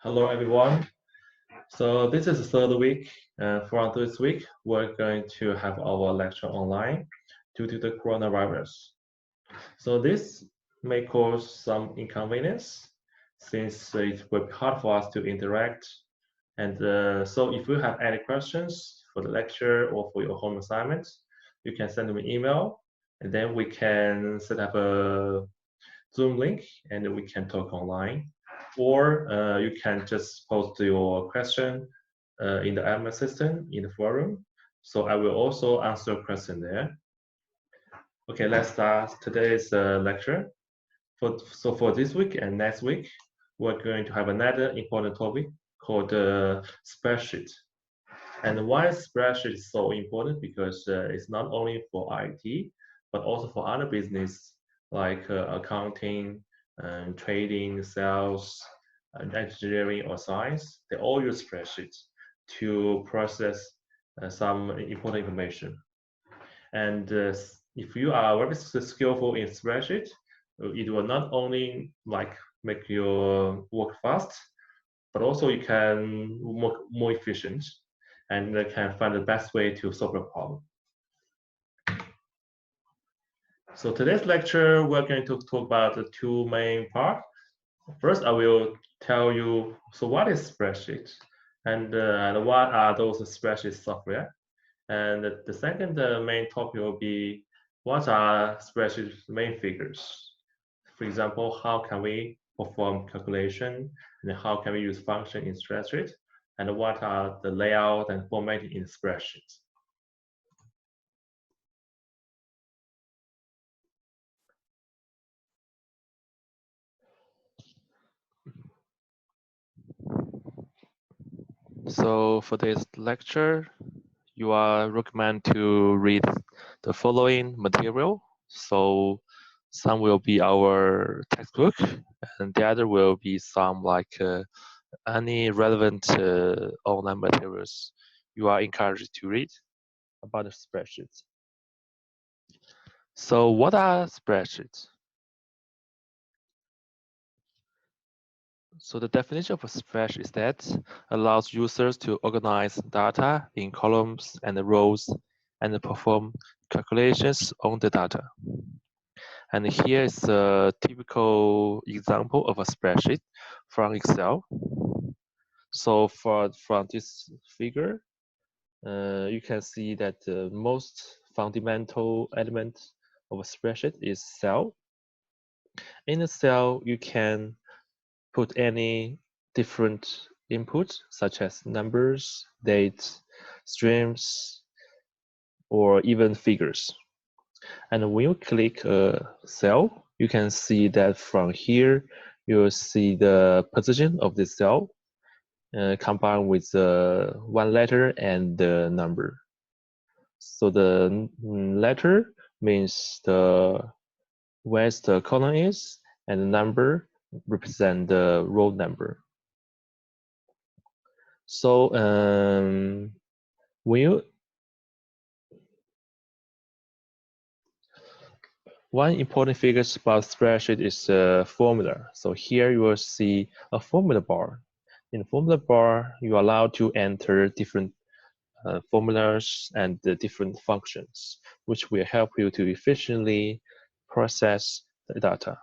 Hello, everyone. So this is the third week. For this week, we're going to have our lecture online due to the coronavirus. So this may cause some inconvenience since it will be hard for us to interact. And so if you have any questions for the lecture or for your home assignments, you can send me an email and then we can set up a Zoom link and we can talk online. Or you can just post your question in the admin system in the forum. So I will also answer a question there. Okay, let's start today's lecture. So for this week and next week, we're going to have another important topic called spreadsheet. And why spreadsheet is so important? Because it's not only for IT, but also for other business like accounting, trading, sales, engineering, or science. They all use spreadsheets to process some important information. And if you are very skillful in spreadsheet, it will not only make your work fast, but also you can more efficient and can find the best way to solve a problem. So today's lecture, we're going to talk about the two main parts. First, I will tell you, so what is spreadsheet? And what are those spreadsheet software? And the second main topic will be, what are spreadsheet main figures? For example, how can we perform calculation and how can we use function in spreadsheet? And what are the layout and formatting in spreadsheets? So for this lecture, you are recommended to read the following material. So some will be our textbook, and the other will be some any relevant online materials you are encouraged to read about the spreadsheets. So what are spreadsheets? So the definition of a spreadsheet is that allows users to organize data in columns and rows and perform calculations on the data. And here is a typical example of a spreadsheet from Excel. So from this figure, you can see that the most fundamental element of a spreadsheet is cell. In a cell, you can put any different inputs such as numbers, dates, streams, or even figures. And when you click a cell, you can see that from here, you'll see the position of the cell combined with one letter and the number. So the letter means where the column is, and the number represent the row number. So one important figure about spreadsheet is the formula. So here you will see a formula bar. In the formula bar, you are allowed to enter different formulas and the different functions, which will help you to efficiently process the data.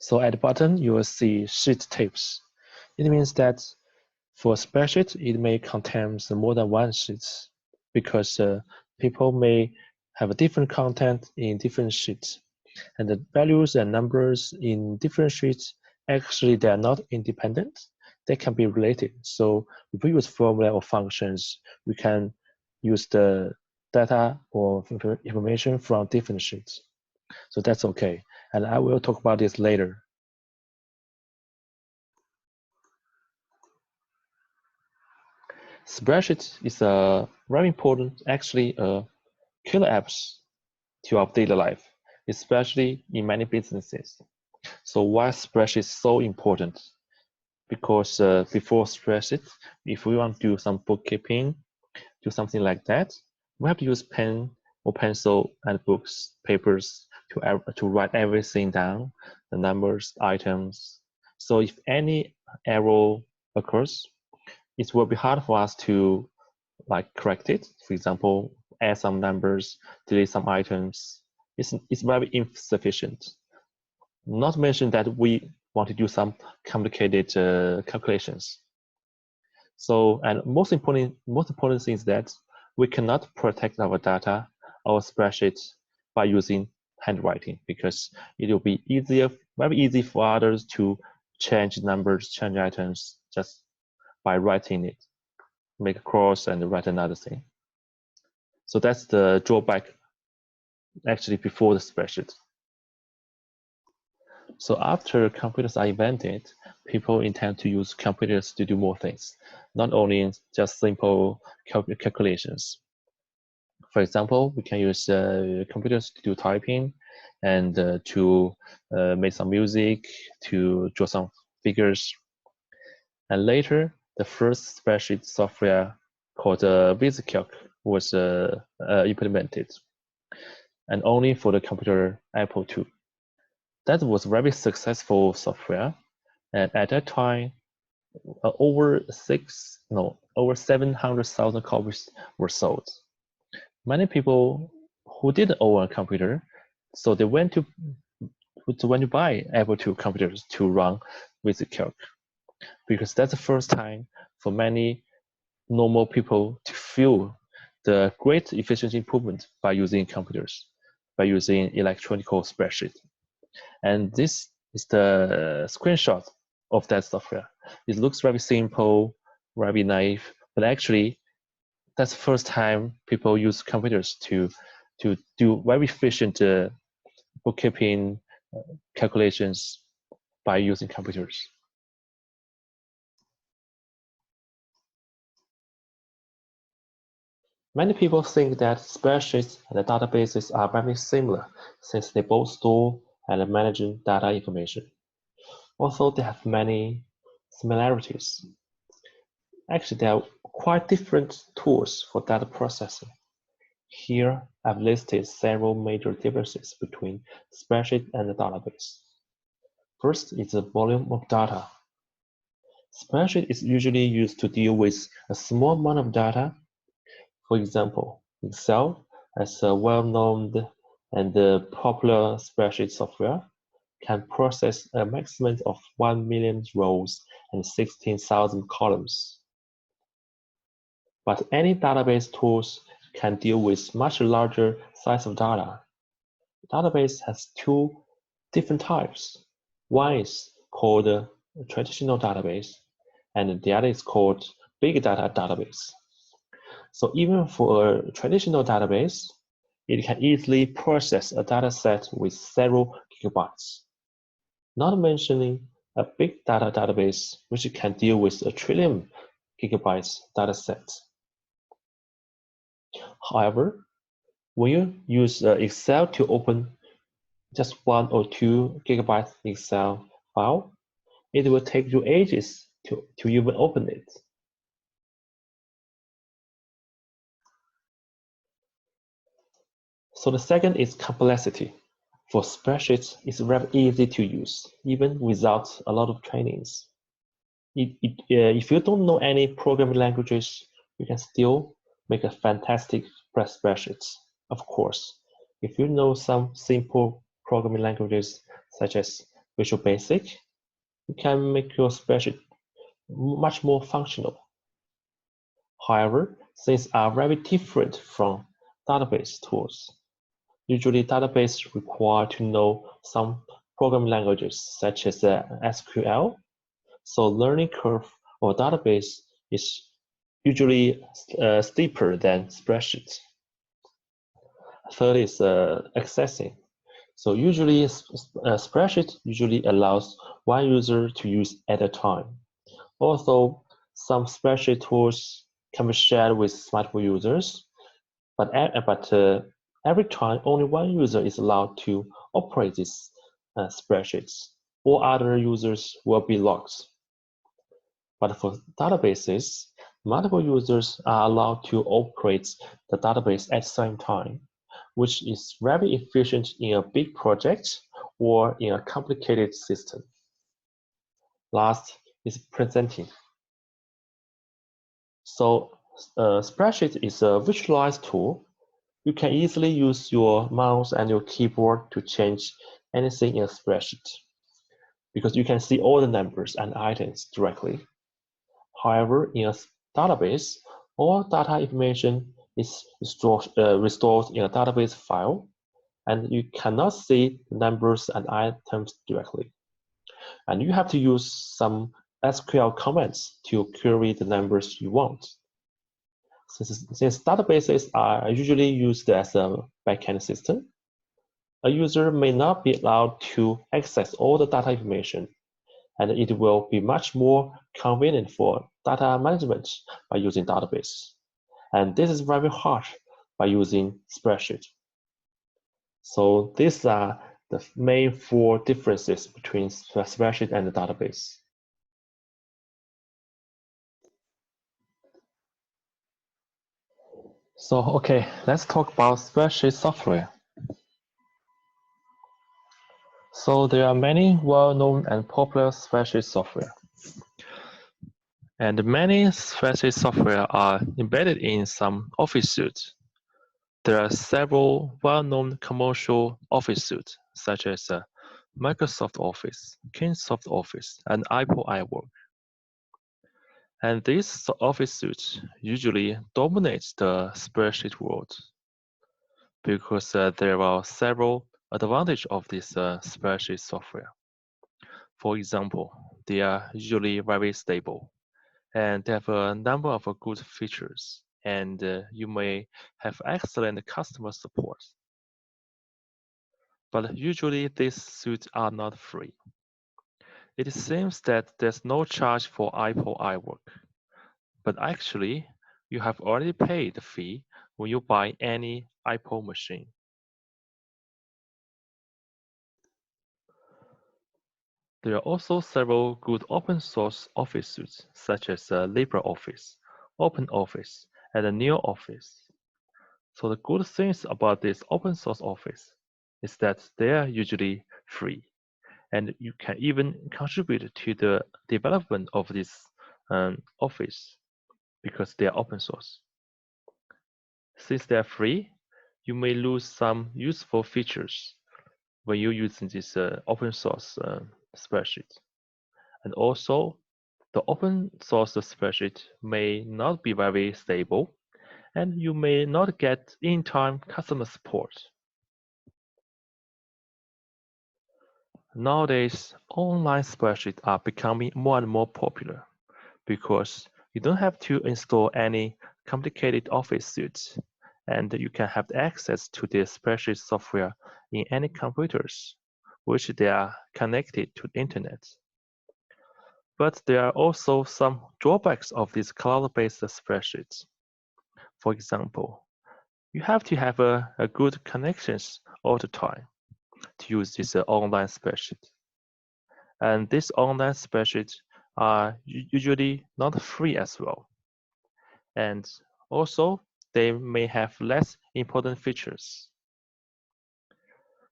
So at the bottom, you will see sheet types. It means that for a spreadsheet, it may contain more than one sheet because people may have a different content in different sheets. And the values and numbers in different sheets, actually, they are not independent. They can be related. So if we use formula or functions, we can use the data or information from different sheets. So that's okay. And I will talk about this later. Spreadsheet is a very important, actually, killer apps to our daily life, especially in many businesses. So why spreadsheet is so important? Because before spreadsheet, if we want to do some bookkeeping, do something like that, we have to use pen or pencil and books, papers to write everything down, the numbers, items. So if any error occurs, it will be hard for us to correct it. For example, add some numbers, delete some items. It's very insufficient. Not to mention that we want to do some complicated calculations. So, and most important thing is that we cannot protect our data, our spreadsheets, by using handwriting, because it will be very easy for others to change numbers, change items just by writing it, make a cross and write another thing. So that's the drawback actually before the spreadsheet. So after computers are invented, people intend to use computers to do more things, not only just simple calculations. For example, we can use computers to do typing and to make some music, to draw some figures. And later, the first spreadsheet software called VisiCalc was implemented, and only for the computer Apple II. That was very successful software, and at that time, over 700,000 copies were sold. Many people who didn't own a computer, so they went to buy Apple II computers to run VisiCalc, because that's the first time for many normal people to feel the great efficiency improvement by using computers, by using electronic spreadsheet. And this is the screenshot of that software. It looks very simple, very naive, but actually that's the first time people use computers to do very efficient bookkeeping calculations by using computers. Many people think that spreadsheets and databases are very similar, since they both store and manage data information. Although they have many similarities, actually they are quite different tools for data processing. Here, I've listed several major differences between spreadsheet and the database. First is the volume of data. Spreadsheet is usually used to deal with a small amount of data. For example, Excel, as a well-known and popular spreadsheet software, can process a maximum of 1 million rows and 16,000 columns. But any database tools can deal with much larger size of data. Database has two different types. One is called a traditional database, and the other is called big data database. So even for a traditional database, it can easily process a data set with several gigabytes. Not mentioning a big data database, which can deal with a trillion gigabytes data set. However, when you use Excel to open just 1 or 2 gigabyte Excel file, it will take you ages to even open it. So the second is complexity. For spreadsheets, it's very easy to use, even without a lot of trainings. If you don't know any programming languages, you can still make a fantastic spreadsheets. Of course, if you know some simple programming languages such as Visual Basic, you can make your spreadsheet much more functional. However, things are very different from database tools. Usually, database require to know some programming languages such as SQL. So learning curve of database is usually steeper than spreadsheets. Third is accessing. So usually a spreadsheet usually allows one user to use at a time. Although some spreadsheet tools can be shared with multiple users, but every time only one user is allowed to operate these spreadsheets. All other users will be locked. But for databases, multiple users are allowed to operate the database at the same time. which is very efficient in a big project or in a complicated system. Last is presenting. So spreadsheet is a visualized tool. You can easily use your mouse and your keyboard to change anything in a spreadsheet because you can see all the numbers and items directly. However, in a database, all data information is restored in a database file, and you cannot see the numbers and items directly. And you have to use some SQL commands to query the numbers you want. Since databases are usually used as a backend system, a user may not be allowed to access all the data information, and it will be much more convenient for data management by using database. And this is very hard by using spreadsheet. So these are the main 4 differences between spreadsheet and the database. So, okay, let's talk about spreadsheet software. So there are many well-known and popular spreadsheet software. And many spreadsheet software are embedded in some Office suites. There are several well-known commercial Office suites, such as Microsoft Office, Kingsoft Office, and Apple iWork. And these Office suites usually dominate the spreadsheet world because there are several advantages of this spreadsheet software. For example, they are usually very stable, and they have a number of good features, and you may have excellent customer support. But usually these suites are not free. It seems that there's no charge for Apple iWork, but actually you have already paid the fee when you buy any Apple machine. There are also several good open source Office suites, such as LibreOffice, OpenOffice, and NeoOffice. So the good things about this open source Office is that they are usually free, and you can even contribute to the development of this Office because they are open source. Since they are free, you may lose some useful features when you're using this open source spreadsheet. And also, the open source spreadsheet may not be very stable, and you may not get in-time customer support. Nowadays, online spreadsheets are becoming more and more popular because you don't have to install any complicated Office suites, and you can have access to the spreadsheet software in any computers, which they are connected to the internet. But there are also some drawbacks of these cloud-based spreadsheets. For example, you have to have a good connections all the time to use this online spreadsheet. And these online spreadsheets are usually not free as well. And also, they may have less important features.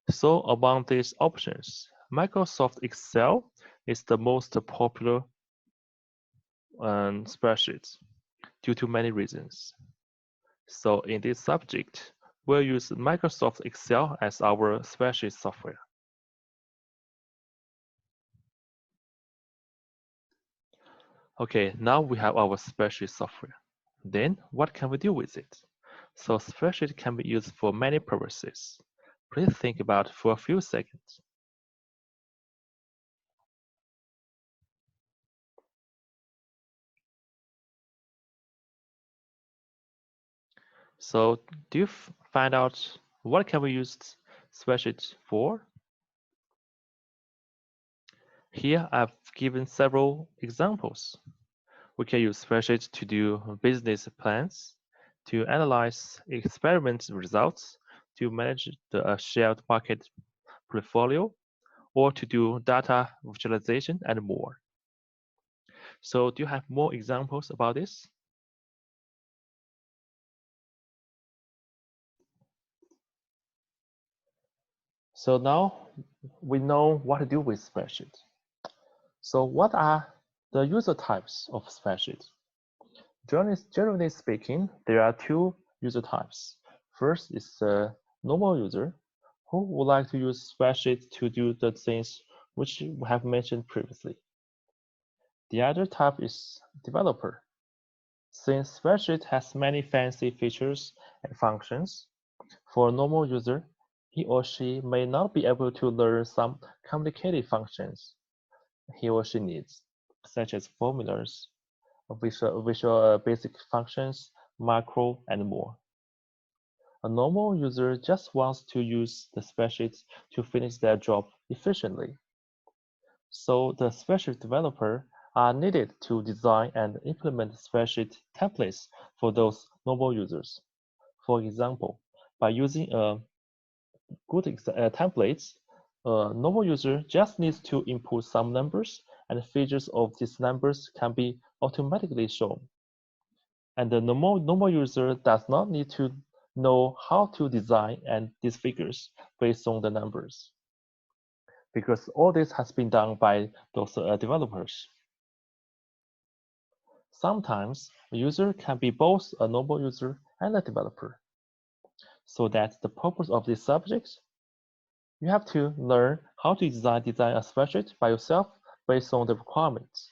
So among these options, Microsoft Excel is the most popular spreadsheet due to many reasons. So in this subject, we'll use Microsoft Excel as our spreadsheet software. Okay, now we have our spreadsheet software. Then what can we do with it? So spreadsheet can be used for many purposes. Please think about it for a few seconds. So do you find out what can we use spreadsheet for? Here I've given several examples. We can use spreadsheets to do business plans, to analyze experiment results, to manage the shared market portfolio, or to do data visualization and more. So do you have more examples about this? So now we know what to do with spreadsheet. So what are the user types of spreadsheet? Generally speaking, there are two user types. First is the normal user who would like to use spreadsheet to do the things which we have mentioned previously. The other type is developer. Since spreadsheet has many fancy features and functions, for a normal user, he or she may not be able to learn some complicated functions he or she needs, such as formulas, visual basic functions, macro, and more. A normal user just wants to use the spreadsheet to finish their job efficiently. So the spreadsheet developer are needed to design and implement spreadsheet templates for those normal users. For example, by using a good templates, a normal user just needs to input some numbers, and features of these numbers can be automatically shown. And the normal user does not need to know how to design and these figures based on the numbers, because all this has been done by those developers. Sometimes a user can be both a normal user and a developer. So that the purpose of this subject, you have to learn how to design a spreadsheet by yourself based on the requirements.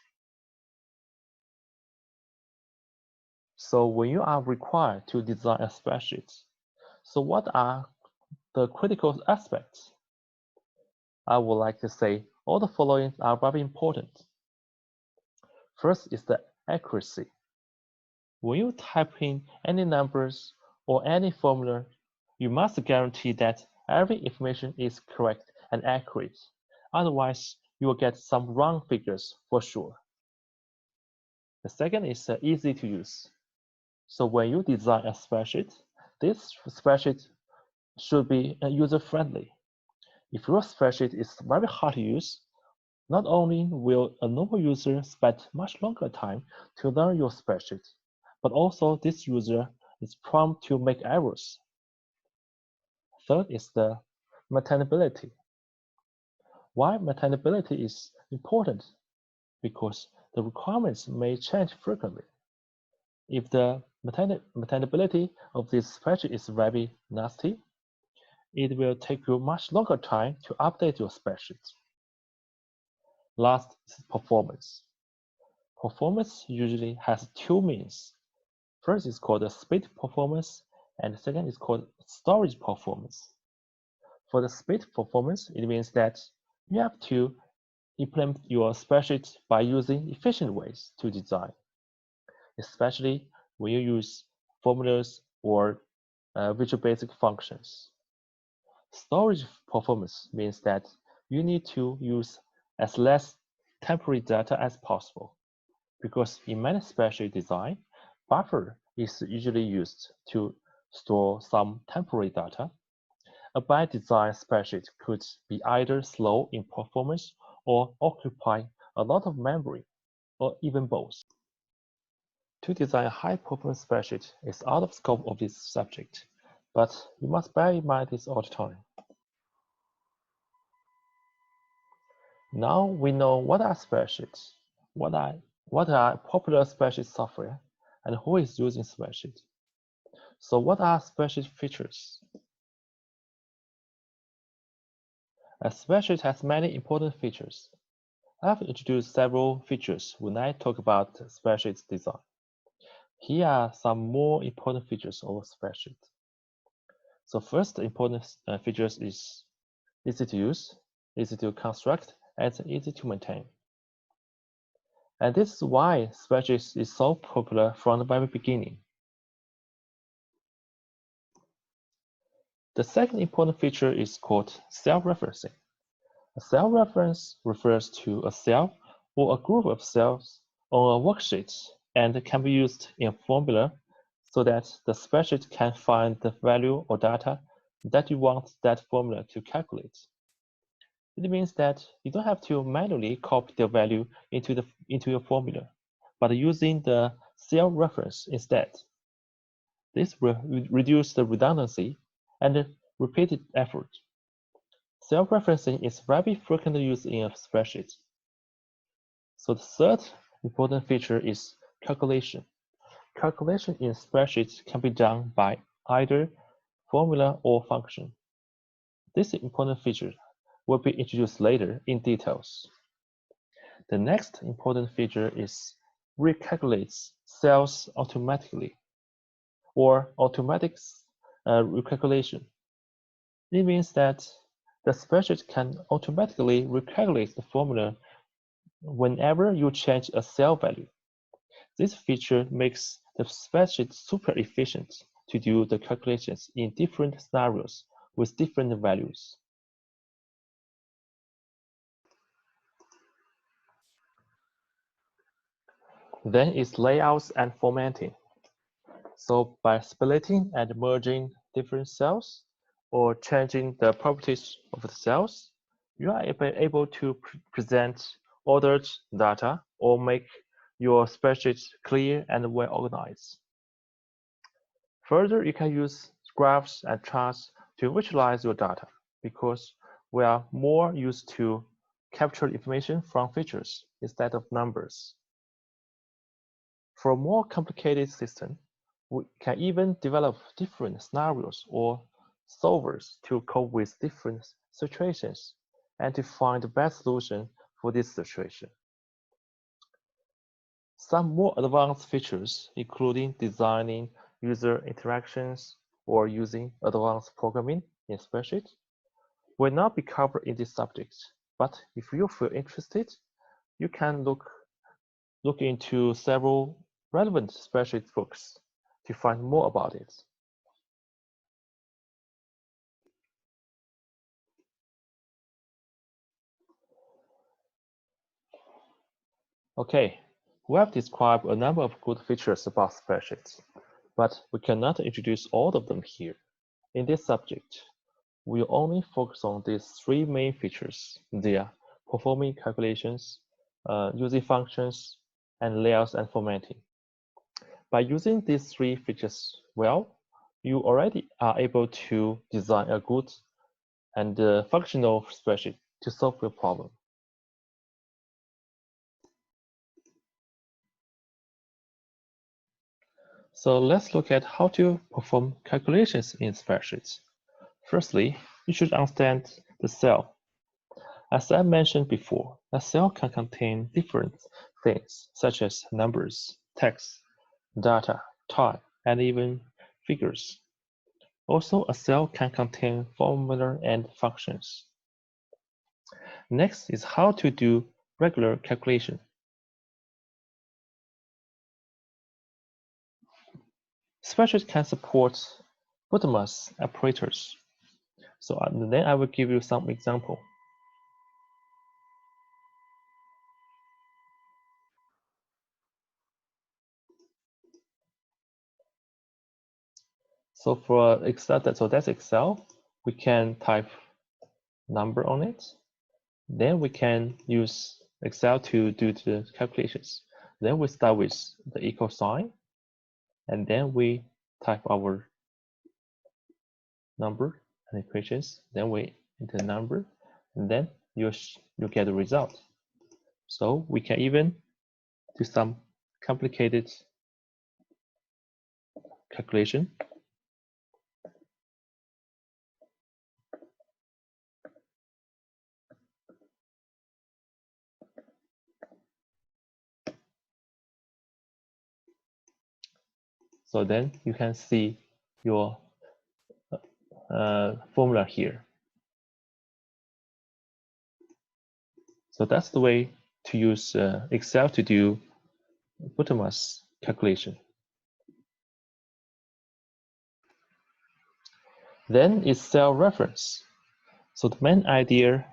So when you are required to design a spreadsheet, so what are the critical aspects? I would like to say all the following are very important. First is the accuracy. When you type in any numbers or any formula, you must guarantee that every information is correct and accurate. Otherwise, you will get some wrong figures for sure. The second is easy to use. So when you design a spreadsheet, this spreadsheet should be user-friendly. If your spreadsheet is very hard to use, not only will a normal user spend much longer time to learn your spreadsheet, but also this user is prone to make errors. Third is the maintainability. Why maintainability is important? Because the requirements may change frequently. If the maintainability of this spreadsheet is very nasty, it will take you much longer time to update your spreadsheet. Last is performance. Performance usually has two means. First is called the speed performance, and the second is called storage performance. For the speed performance, it means that you have to implement your spreadsheet by using efficient ways to design, especially when you use formulas or visual basic functions. Storage performance means that you need to use as less temporary data as possible, because in many spreadsheet design, buffer is usually used to store some temporary data. A by design spreadsheet could be either slow in performance or occupy a lot of memory, or even both. To design a high-performance spreadsheet is out of scope of this subject, but you must bear in mind this all the time. Now we know what are spreadsheets, what are popular spreadsheet software, and who is using spreadsheet. So what are spreadsheet features? A spreadsheet has many important features. I have introduced several features when I talk about spreadsheet design. Here are some more important features of a spreadsheet. So first important features is easy to use, easy to construct, and easy to maintain. And this is why spreadsheets is so popular from the very beginning. The second important feature is called cell-referencing. A cell reference refers to a cell or a group of cells on a worksheet and can be used in a formula so that the spreadsheet can find the value or data that you want that formula to calculate. It means that you don't have to manually copy the value into your formula, but using the cell reference instead. This will reduce the redundancy and repeated effort. Cell referencing is very frequently used in a spreadsheet. So the third important feature is calculation. Calculation in spreadsheets can be done by either formula or function. This important feature will be introduced later in details. The next important feature is recalculates cells automatically or automatic recalculation. It means that the spreadsheet can automatically recalculate the formula whenever you change a cell value. This feature makes the spreadsheet super efficient to do the calculations in different scenarios with different values. Then is layouts and formatting. So by splitting and merging different cells or changing the properties of the cells, you are able to present ordered data or make your spreadsheet clear and well organized. Further, you can use graphs and charts to visualize your data because we are more used to capture information from features instead of numbers. For a more complicated system, we can even develop different scenarios or solvers to cope with different situations and to find the best solution for this situation. Some more advanced features, including designing user interactions or using advanced programming in spreadsheets, will not be covered in this subject. But if you feel interested, you can look into several relevant spreadsheet books to find more about it. Okay, we have described a number of good features about spreadsheets, but we cannot introduce all of them here. In this subject, we'll only focus on these three main features. They are performing calculations, using functions, and layouts and formatting. By using these three features well, you already are able to design a good and functional spreadsheet to solve your problem. So let's look at how to perform calculations in spreadsheets. Firstly, you should understand the cell. As I mentioned before, a cell can contain different things such as numbers, text, data, time, and even figures. Also, a cell can contain formula and functions. Next is how to do regular calculation. Spreadsheet can support bottomless operators. So then I will give you some example. So for Excel, that's Excel. We can type number on it. Then we can use Excel to do the calculations. Then we start with the equal sign, and then we type our number and equations. Then we enter number, and then you get the result. So we can even do some complicated calculation. So then you can see your formula here. So that's the way to use Excel to do bottomless calculation. Then is cell reference. So the main idea,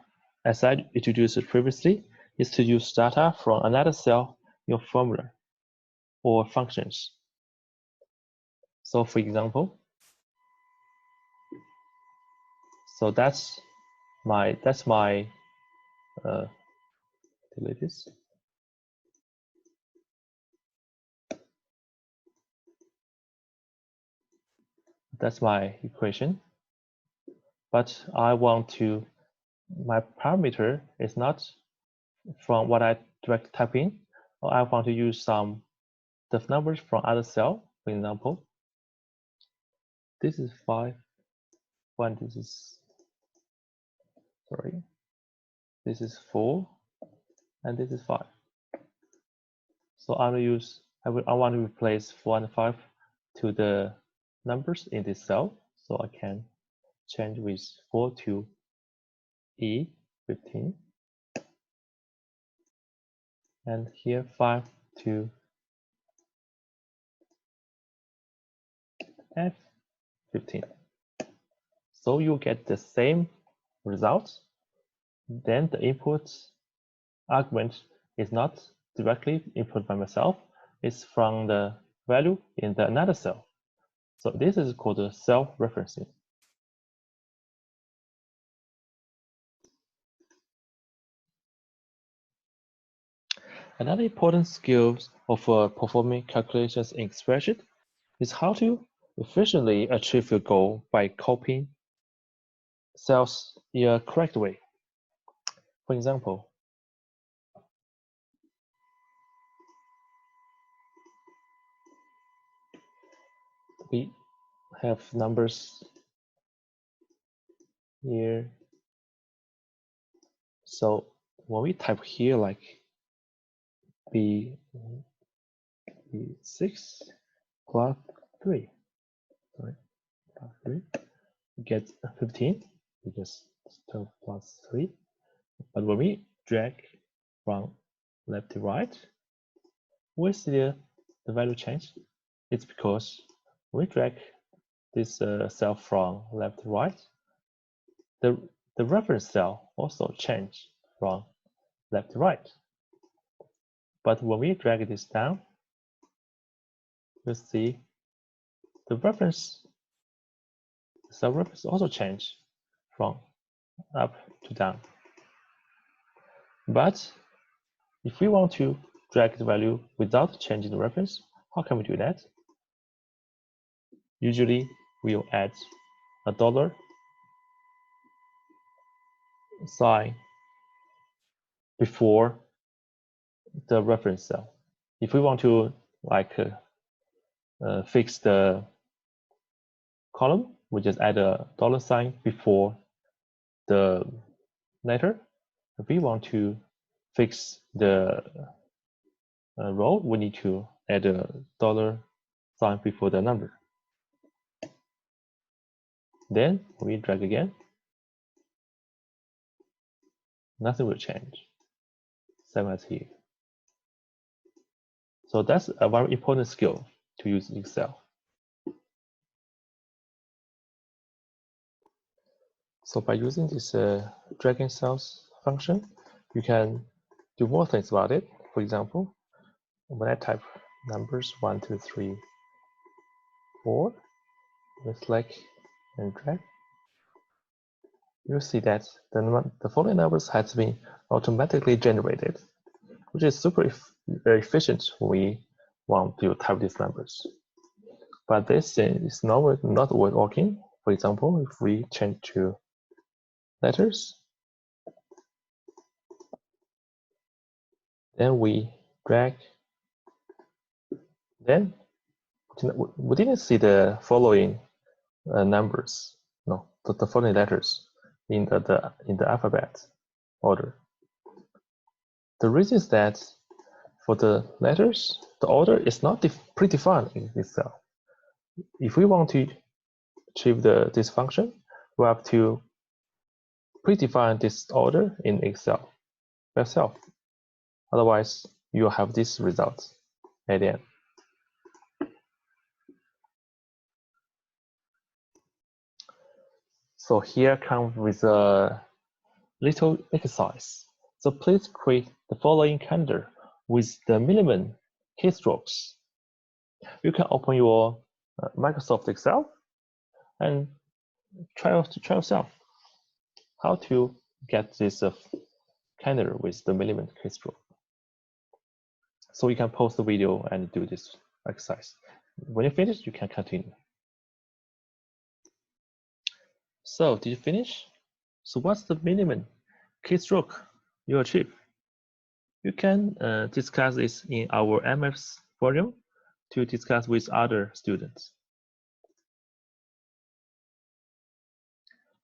as I introduced previously, is to use data from another cell in your formula or functions. So for example, so that's my delete this. That's my equation, but I want to my parameter is not from what I directly type in, or I want to use some the numbers from other cell. For example, this is 5, when this is, sorry, this is 4, and this is 5. So I want to replace 4 and 5 to the numbers in this cell. So I can change with 4 to E15, and here 5 to F15. So you get the same result. Then the input argument is not directly input by myself, it's from the value in the another cell. So this is called self-referencing. Another important skill of performing calculations in spreadsheet is how to efficiently achieve your goal by copying cells in a correct way. For example, we have numbers here. So when we type here like B6 plus 3, sorry, plus 3, we get 15 because 12 plus 3. But when we drag from left to right, we see the value change. It's because we drag this cell from left to right, the reference cell also change from left to right. But when we drag this down, you see the cell reference also change from up to down. But if we want to drag the value without changing the reference, how can we do that? Usually we'll add a dollar sign before the reference cell. If we want to fix the column, we just add a dollar sign before the letter. If we want to fix the row, we need to add a dollar sign before the number. Then we drag again. Nothing will change. Same as here. So that's a very important skill to use in Excel. So by using this dragging cells function, you can do more things about it. For example, when I type numbers 1, 2, 3, 4, we select and drag, you'll see that the following numbers has been automatically generated, which is super efficient when we want to type these numbers. But this is not working. For example, if we change to letters, then we drag, then we didn't see the following numbers, no, the following letters in the alphabet order. The reason is that for the letters, the order is not predefined in this cell. If we want to achieve this function, we have to predefine this order in Excel by itself. Otherwise, you'll have this result at the end. So here comes with a little exercise. So please create the following calendar with the minimum keystrokes. You can open your Microsoft Excel and try yourself how to get this calendar with the minimum keystroke. So you can pause the video and do this exercise. When you finish, you can continue. So did you finish? So what's the minimum keystroke you achieve. You can discuss this in our MF's forum to discuss with other students.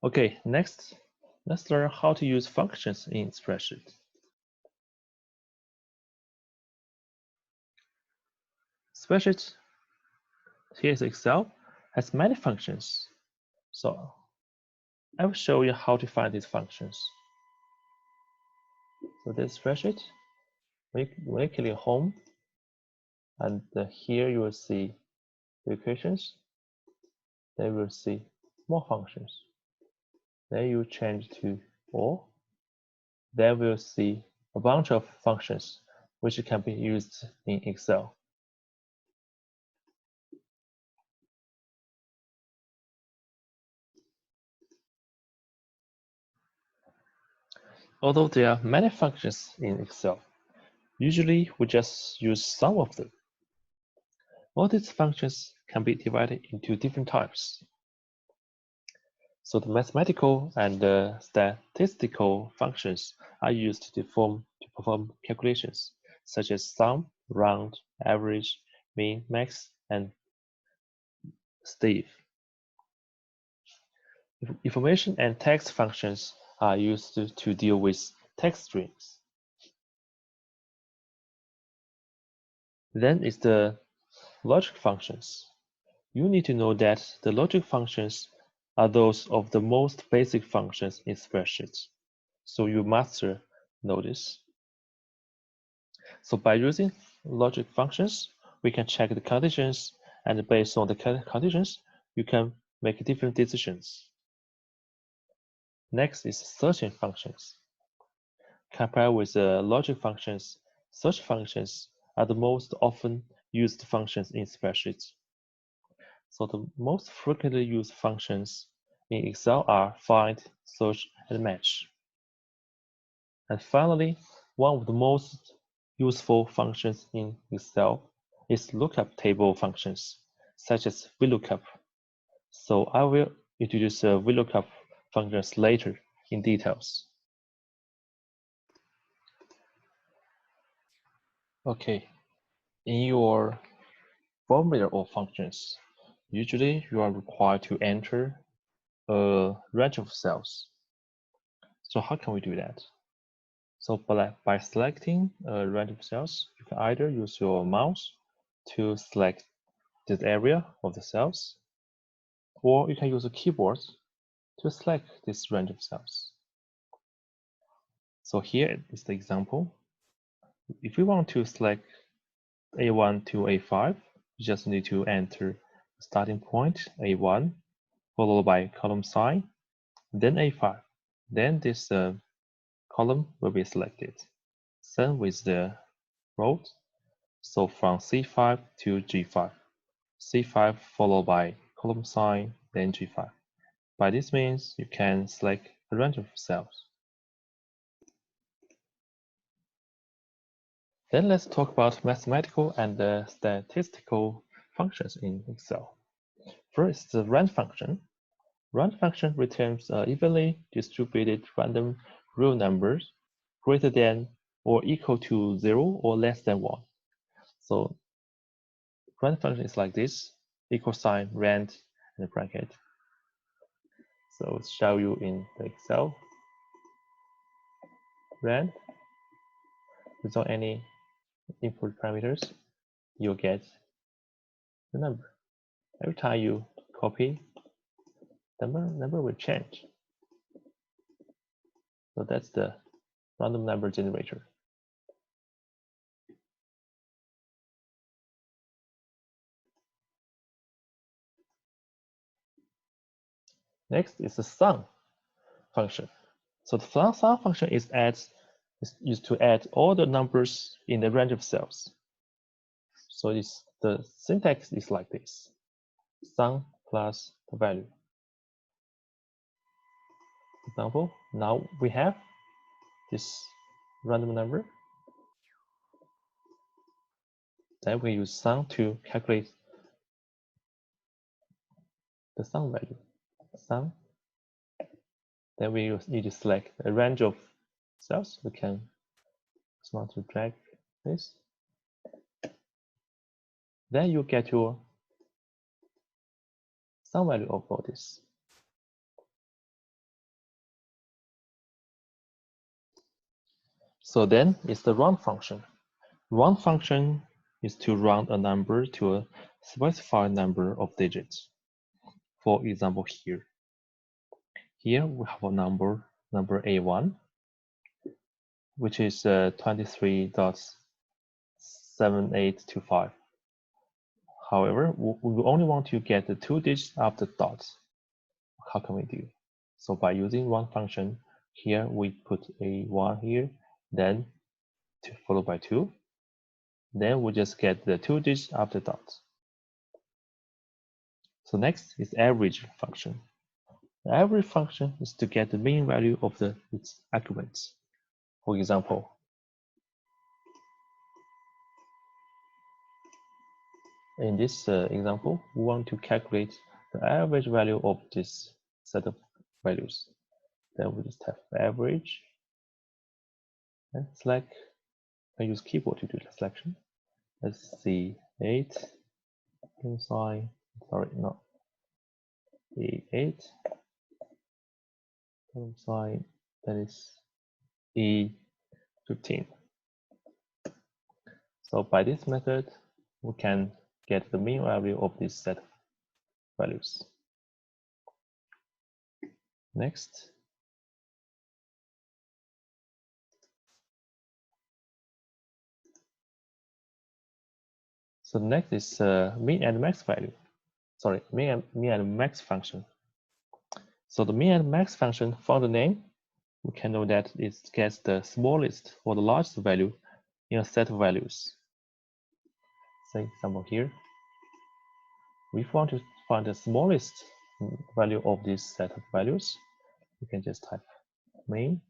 Okay, next, let's learn how to use functions in spreadsheet. Spreadsheet, here is Excel, has many functions. So I will show you how to find these functions. So this spreadsheet, when you click home, and here you will see the equations. Then you will see more functions. Then you change to all. Then we'll see a bunch of functions which can be used in Excel. Although there are many functions in Excel, usually we just use some of them. All these functions can be divided into different types. So the mathematical and statistical functions are used to perform calculations, such as sum, round, average, mean, max, and Steve. Information and text functions are used to deal with text strings. Then is the logic functions. You need to know that the logic functions are those of the most basic functions in spreadsheets. So you must know this. So by using logic functions, we can check the conditions, and based on the conditions, you can make different decisions. Next is searching functions. Compared with the logic functions, search functions are the most often used functions in spreadsheets. So the most frequently used functions in Excel are find, search, and match. And finally, one of the most useful functions in Excel is lookup table functions, such as VLOOKUP. So I will introduce VLOOKUP functions later in details. Okay, in your formula of functions, usually you are required to enter a range of cells. So how can we do that? So by selecting a range of cells, you can either use your mouse to select this area of the cells, or you can use a keyboard to select this range of cells. So here is the example. If we want to select A1 to A5, you just need to enter starting point A1, followed by column sign, then A5. Then this column will be selected. Same with the rows. So from C5 to G5. C5 followed by column sign, then G5. By this means, you can select a range of cells. Then let's talk about mathematical and statistical functions in Excel. First, the rand function. Rand function returns evenly distributed random real numbers greater than or equal to 0 or less than 1. So rand function is like this, equal sign, rand, and a bracket. So it's show you in the Excel. Rand, without any input parameters, you'll get the number. Every time you copy, the number will change. So that's the random number generator. Next is the sum function. So the sum function is used to add all the numbers in the range of cells. So the syntax is like this: sum plus the value. Example, now we have this random number. Then we use sum to calculate the sum value. Sum. Then we need to select a range of cells. We can just want to drag this. Then you get your some value of all this. So then it's the round function. Round function is to round a number to a specified number of digits. For example, here we have a number A1, which is 23.7825. However, we only want to get the 2 digits after dots. How can we do? So by using round function, here we put A1 here, then followed by 2. Then we just get the 2 digits after dots. So next is average function. The average function is to get the mean value of its arguments. For example, in this example, we want to calculate the average value of this set of values. Then we just have average and select. I use keyboard to do the selection. Let's see, 8 inside. Sorry, not E8 inside. That is E15. So by this method, we can get the mean value of this set of values. Next. So next is mean and max value. Sorry, mean and max function. So the mean and max function, from the name, we can know that it gets the smallest or the largest value in a set of values. Say example here. If we want to find the smallest value of this set of values, we can just type main.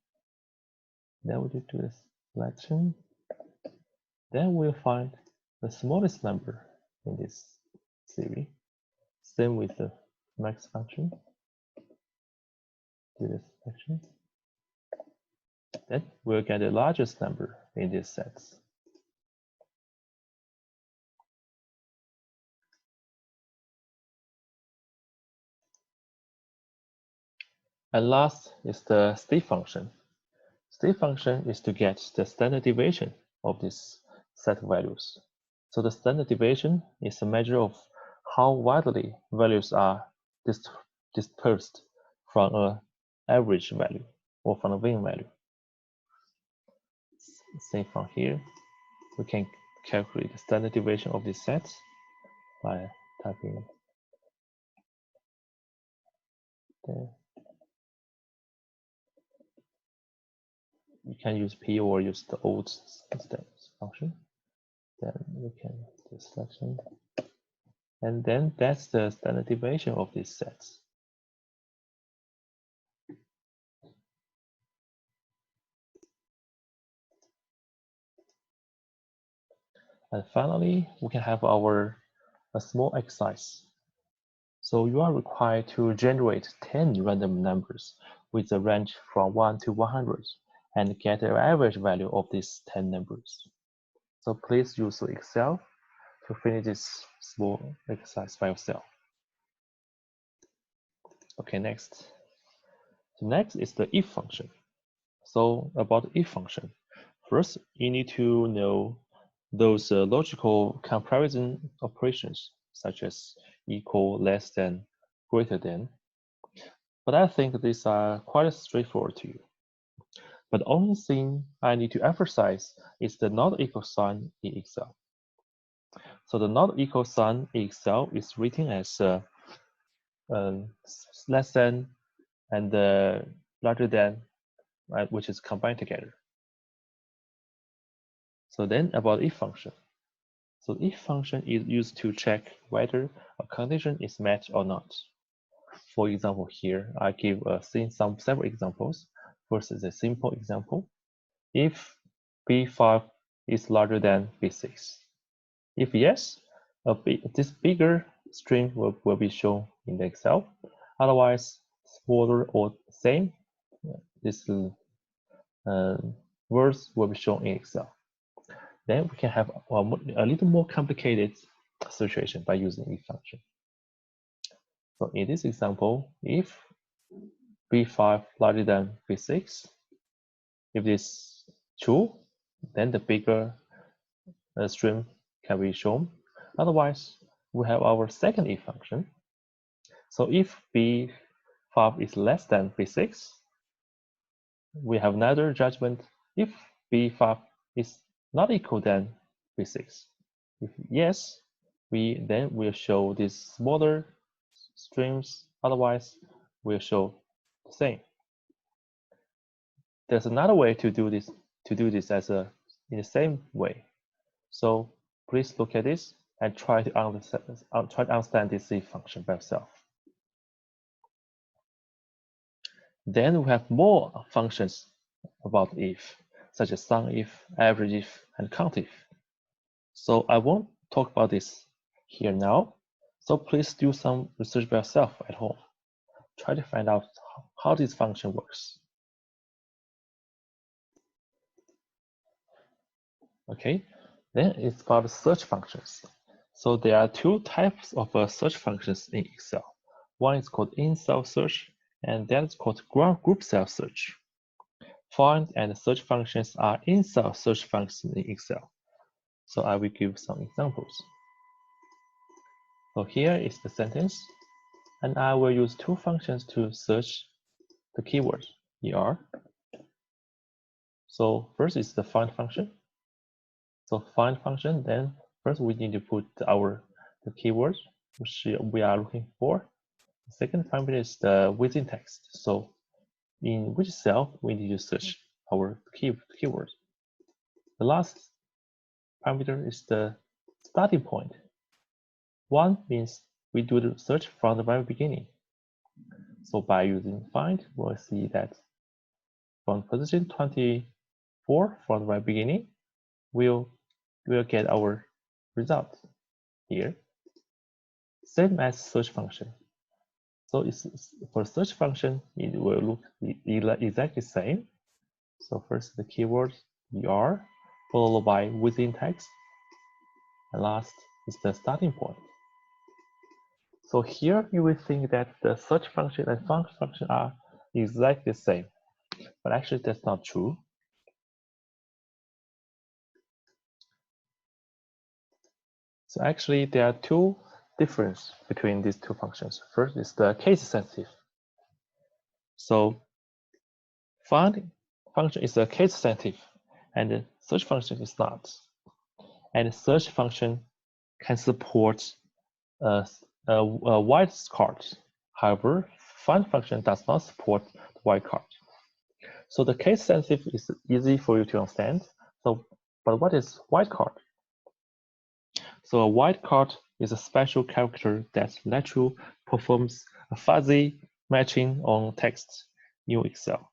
Then we do the selection. Then we'll find the smallest number in this series. Same with the max function. Do the selection. Then we'll get the largest number in these sets. And last is the state function. State function is to get the standard deviation of this set of values. So the standard deviation is a measure of how widely values are dispersed from an average value or from a mean value. Same from here, we can calculate the standard deviation of this set by typing there. You can use P or use the old steps function. Then we can do selection. And then that's the standard deviation of these sets. And finally, we can have a small exercise. So you are required to generate 10 random numbers with a range from 1 to 100 and get the average value of these 10 numbers. So please use Excel to finish this small exercise by yourself. Okay, next. So next is the if function. So about the if function, first you need to know those logical comparison operations such as equal, less than, greater than. But I think these are quite straightforward to you. But the only thing I need to emphasize is the not equal sign in Excel. So the not equal sign in Excel is written as less than and larger than, right, which is combined together. So then about if function. So if function is used to check whether a condition is met or not. For example, here I give several examples. First is a simple example. If B5 is larger than B6. If yes, this bigger string will be shown in the Excel. Otherwise, smaller or same, this words will be shown in Excel. Then we can have a little more complicated situation by using if function. So in this example, if B5 larger than B6, if this is true, then the bigger string can be shown. Otherwise, we have our second if function. So if B5 is less than B6, we have another judgment if B5 is not equal than B6. If yes, we then will show these smaller strings, otherwise we'll show the same. There's another way to do this in the same way. So please look at this and try to understand this if function by yourself. Then we have more functions about if, such as sum if, average if, and count if. So I won't talk about this here now. So please do some research by yourself at home. Try to find out how this function works. Okay, then it's about search functions. So there are two types of search functions in Excel. One is called in-cell search, and that is called group cell search. Find and search functions are in-cell search functions in Excel. So I will give some examples. So here is the sentence, and I will use two functions to search the keyword ER. So first is the find function. So find function, then first we need to put the keyword which we are looking for. The second parameter is the within text. So in which cell we need to search our keyword. The last parameter is the starting point. One means we do the search from the very beginning. So by using find, we'll see that from position 24 from the very beginning, we'll get our result here. Same as search function. So for search function, it will look exactly the same. So first the keyword ER, followed by within text, and last is the starting point. So here you will think that the search function and find function are exactly the same, but actually that's not true. So actually there are two differences between these two functions. First is the case sensitive. So find function is a case sensitive, and the search function is not. And the search function can support a wildcard. However, find function does not support the wildcard. So the case sensitive is easy for you to understand. So, but what is wildcard? So a wildcard is a special character that lets you perform a fuzzy matching on text in Excel.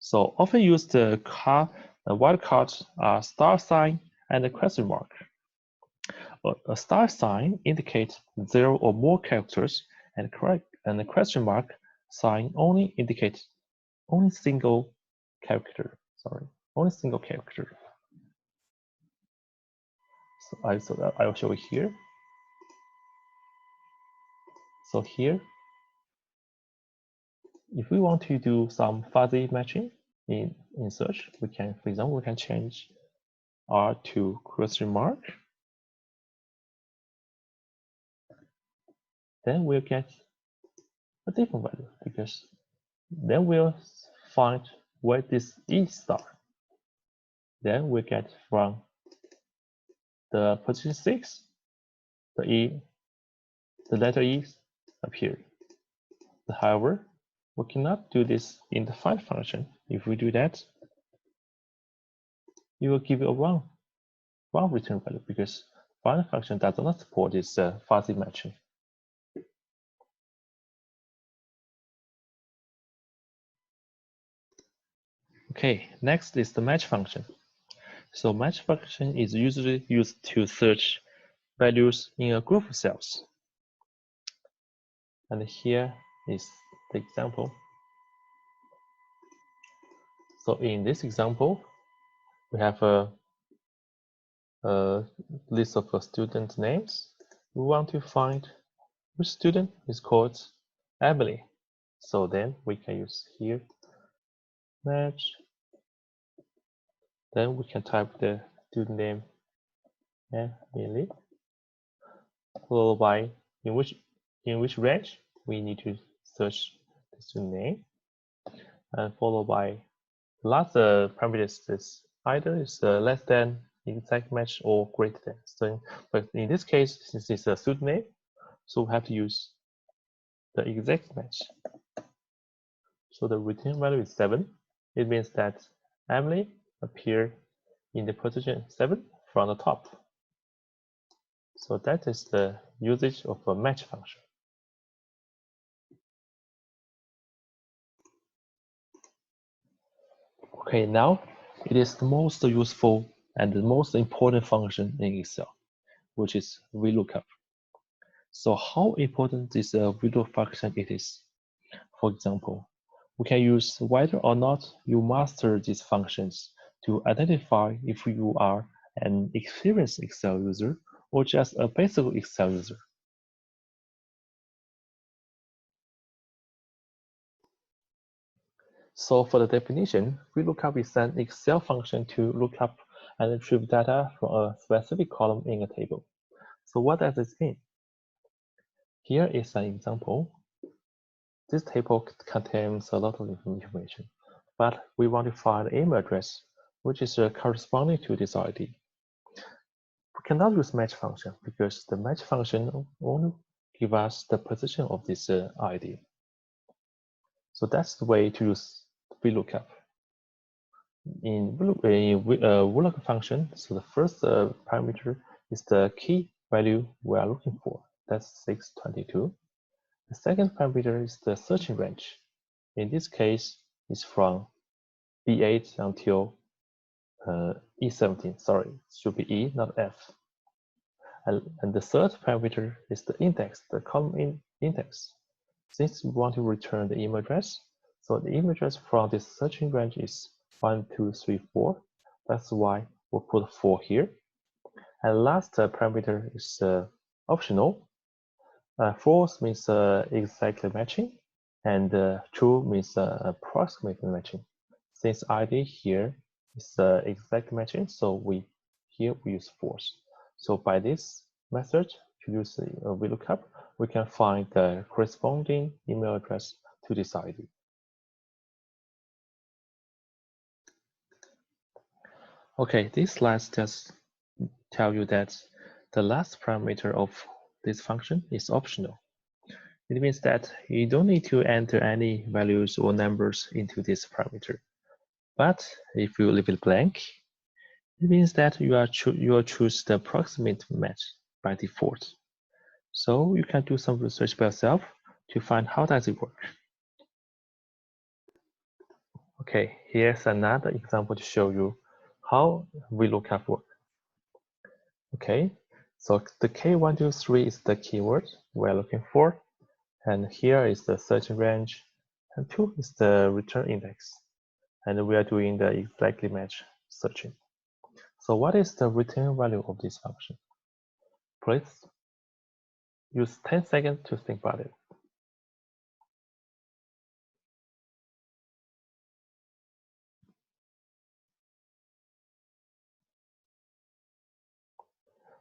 So often used wildcards are star sign and a question mark. A star sign indicates 0 or more characters, and the question mark sign only indicates only single character. Only single character. So I will show it here. So here, if we want to do some fuzzy matching in search, we can, for example, we can change R to question mark. Then we'll get a different value because then we'll find where this E star. Then we get from the position 6, the letter E appeared. However, we cannot do this in the find function. If we do that, it will give you a wrong return value because find function does not support this fuzzy matching. Okay, next is the match function. So match function is usually used to search values in a group of cells. And here is the example. So in this example, we have a list of student names. We want to find which student is called Emily. So then we can use here match. Then we can type the student name Emily, followed by in which range we need to search the student name, and followed by last parameters is either is less than exact match or greater than. So, but in this case, since it's a student name, so we have to use the exact match. So the return value is 7. It means that Emily appear in the position 7 from the top. So that is the usage of a match function. Okay, now it is the most useful and the most important function in Excel, which is VLOOKUP. So how important this VLOOKUP function it is? For example, we can use whether or not you master these functions to identify if you are an experienced Excel user or just a basic Excel user. So for the definition, VLOOKUP is an Excel function to look up and retrieve data from a specific column in a table. So what does this mean? Here is an example. This table contains a lot of information, but we want to find the email address, which is corresponding to this ID. We cannot use match function because the match function only gives us the position of this ID. So that's the way to use VLOOKUP. In VLOOKUP function, so the first parameter is the key value we are looking for. That's 622. The second parameter is the searching range. In this case, it's from B8 until E17. Sorry, it should be E, not F. And the third parameter is the index, the column index. Since we want to return the email address, so the email address from this searching range is 1, 2, 3, 4. That's why we'll put 4 here. And last parameter is optional. False means exactly matching, and true means approximately matching. Since ID here is exact matching, so here we use false. So by this method, to use VLOOKUP, we can find the corresponding email address to this ID. Okay, these slides just tell you that the last parameter of this function is optional. It means that you don't need to enter any values or numbers into this parameter. But if you leave it blank, it means that you will choose the approximate match by default. So you can do some research by yourself to find how does it work. Okay, here's another example to show you how VLOOKUP works. Okay, so the K123 is the keyword we're looking for. And here is the search range, and 2 is the return index. And we are doing the exactly match searching. So what is the return value of this function? Please use 10 seconds to think about it.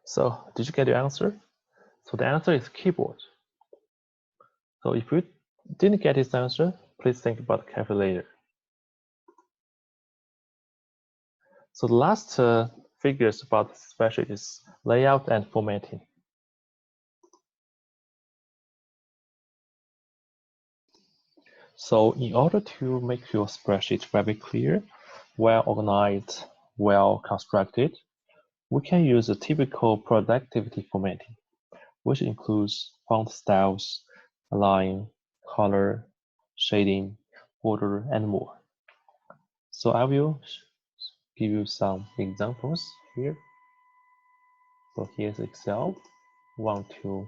So did you get the answer? So the answer is keyboard. So if you didn't get this answer, please think about it carefully later. So the last figures about the spreadsheet is layout and formatting. So in order to make your spreadsheet very clear, well organized, well constructed, we can use a typical productivity formatting, which includes font styles, align, color, shading, border, and more. So I will give you some examples here. So here's Excel. Want to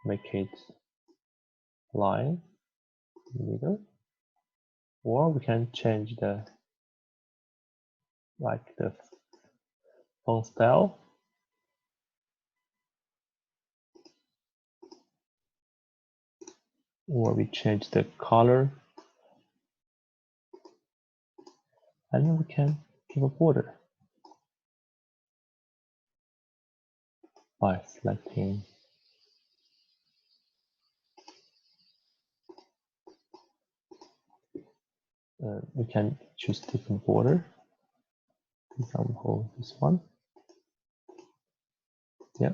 make it line middle, or we can change the like the font style. Or we change the color. And then we can give a border by selecting we can choose different border. For example, this one. Yeah.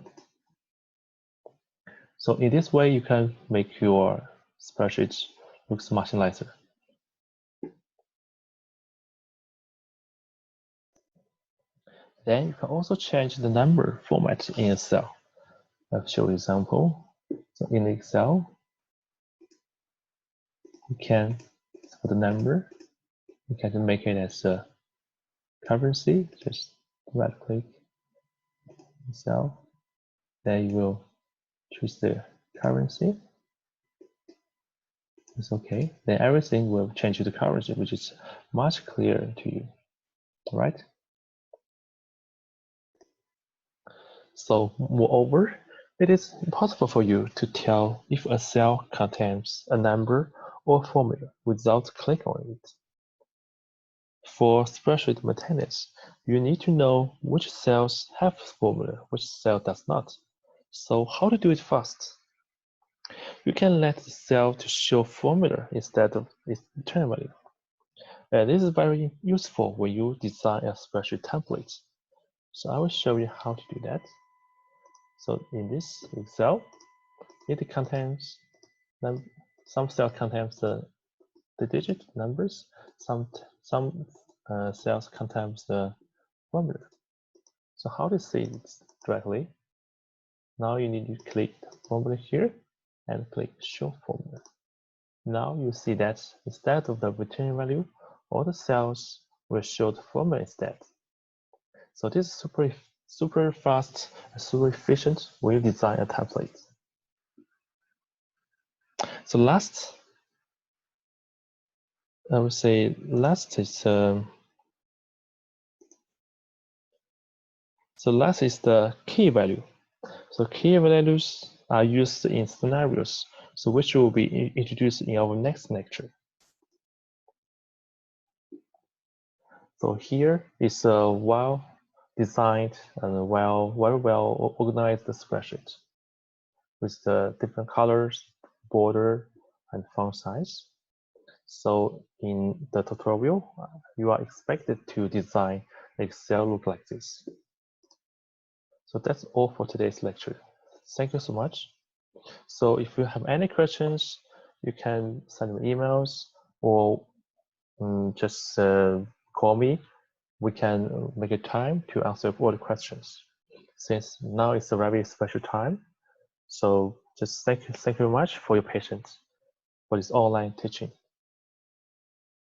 So in this way, you can make your spreadsheet looks much nicer. Then you can also change the number format in Excel. I'll show you an example. So in Excel, you can, for the number, you can make it as a currency. Just right click Excel. Then you will choose the currency. It's okay. Then everything will change to the currency, which is much clearer to you, right? So moreover, it is impossible for you to tell if a cell contains a number or formula without clicking on it. For spreadsheet maintenance, you need to know which cells have formula, which cell does not. So how to do it fast? You can let the cell to show formula instead of its return value. And this is very useful when you design a spreadsheet template. So I will show you how to do that. So in this Excel, it contains some cell contains the digit numbers, some cells contains the formula. So how to see it directly? Now you need to click the formula here and click show formula. Now you see that instead of the return value, all the cells will show the formula instead. So this is super fast and super efficient when you design a template. So last, I would say last is so last is the key value. So key values are used in scenarios, so which will be introduced in our next lecture. So here is a well-designed and very well organized spreadsheet with the different colors, border, and font size. So in the tutorial, you are expected to design Excel look like this. So that's all for today's lecture. Thank you so much. So if you have any questions, you can send me emails or just call me. We can make a time to answer all the questions. Since now it's a very special time, so just thank you very much for your patience for this online teaching.